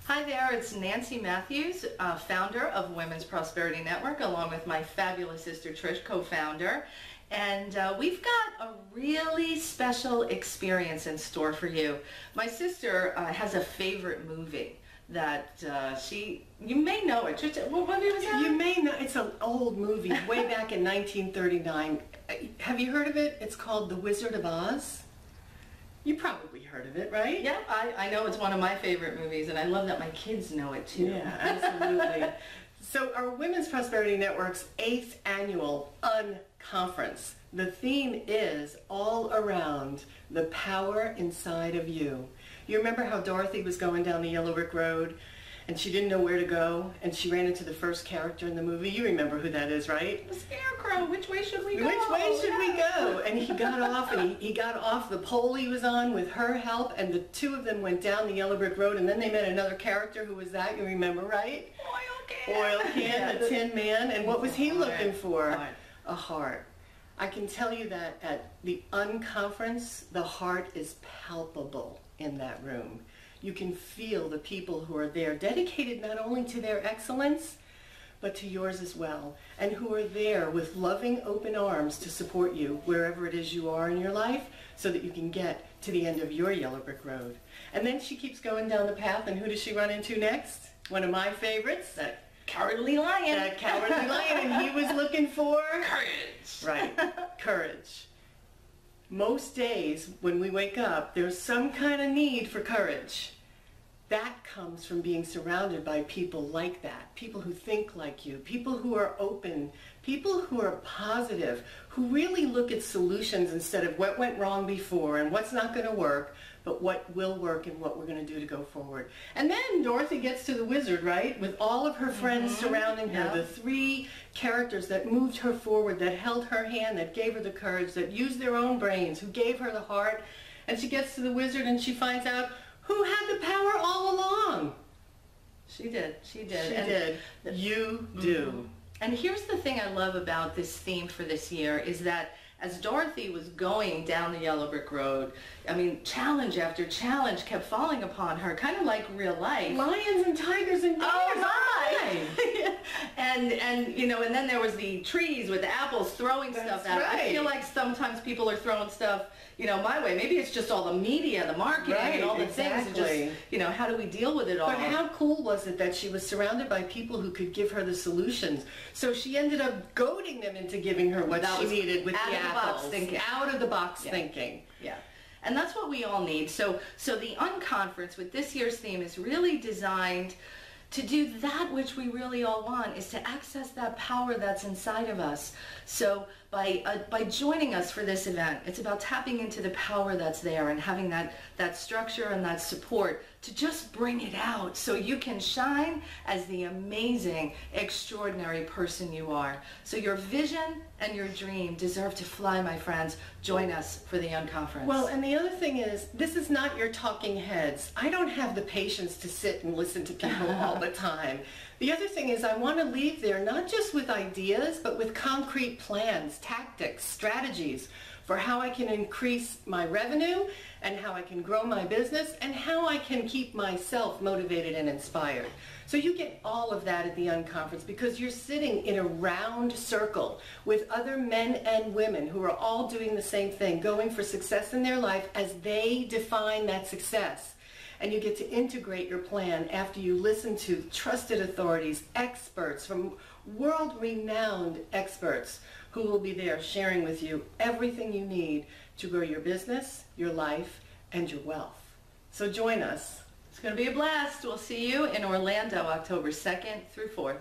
Hi there, it's Nancy Matthews, founder of Women's Prosperity Network, along with my fabulous sister Trish, co-founder. And we've got a really special experience in store for you. My sister has a favorite movie that you may know it. Trish, what movie was that? You may know, it's an old movie, way back in 1939. Have you heard of it? It's called The Wizard of Oz. You probably heard of it, right? Yeah, I know it's one of my favorite movies, and I love that my kids know it too. Yeah, absolutely. So our Women's Prosperity Network's 8th annual UnConference. The theme is all around the power inside of you. You remember how Dorothy was going down the yellow brick road and she didn't know where to go and she ran into the first character in the movie? You remember who that is, right? The Scarecrow. Which way should we go? Which way should we go? And he got off, and he got off the pole he was on with her help, and the two of them went down the yellow brick road, and then they met another character. Who was that? You remember, right? Oil Can, the Tin Man. And what was he looking for? A heart. I can tell you that at the UnConference, the heart is palpable in that room. You can feel the people who are there, dedicated not only to their excellence, but to yours as well, and who are there with loving open arms to support you wherever it is you are in your life, so that you can get to the end of your yellow brick road. And then she keeps going down the path, and who does she run into next? One of my favorites, that Cowardly Lion. That Cowardly Lion, and he was looking for courage. Right, courage. Most days when we wake up, there's some kind of need for courage. That comes from being surrounded by people like that, people who think like you, people who are open, people who are positive, who really look at solutions instead of what went wrong before and what's not going to work, but what will work and what we're going to do to go forward. And then Dorothy gets to the wizard, right, with all of her friends surrounding her, the three characters that moved her forward, that held her hand, that gave her the courage, that used their own brains, who gave her the heart. And she gets to the wizard and she finds out who had the power all along. She did. She did. She did. You do. And here's the thing I love about this theme for this year is that as Dorothy was going down the yellow brick road, I mean, challenge after challenge kept falling upon her, kind of like real life. Lions and tigers and bears. Oh my! and you know, and then there was the trees with the apples throwing stuff at her. I feel like sometimes people are throwing stuff, you know, my way. Maybe it's just all the media, the marketing, and all the things. And just, you know, how do we deal with it all? But how cool was it that she was surrounded by people who could give her the solutions? So she ended up goading them into giving her what she needed with the apples. Out of the box thinking. Yeah. And that's what we all need. So the UnConference with this year's theme is really designed to do that which we really all want, is to access that power that's inside of us. So by joining us for this event, it's about tapping into the power that's there and having that structure and that support to just bring it out so you can shine as the amazing, extraordinary person you are. So your vision and your dream deserve to fly, my friends. Join us for the UnConference. Well, and the other thing is, this is not your talking heads. I don't have the patience to sit and listen to people all the time. The other thing is, I want to leave there not just with ideas, but with concrete plans, tactics, strategies for how I can increase my revenue and how I can grow my business and how I can keep myself motivated and inspired. So you get all of that at the UnConference because you're sitting in a round circle with other men and women who are all doing the same thing, going for success in their life as they define that success. And you get to integrate your plan after you listen to trusted authorities, experts from world-renowned experts who will be there sharing with you everything you need to grow your business, your life, and your wealth. So join us. It's going to be a blast. We'll see you in Orlando, October 2nd through 4th.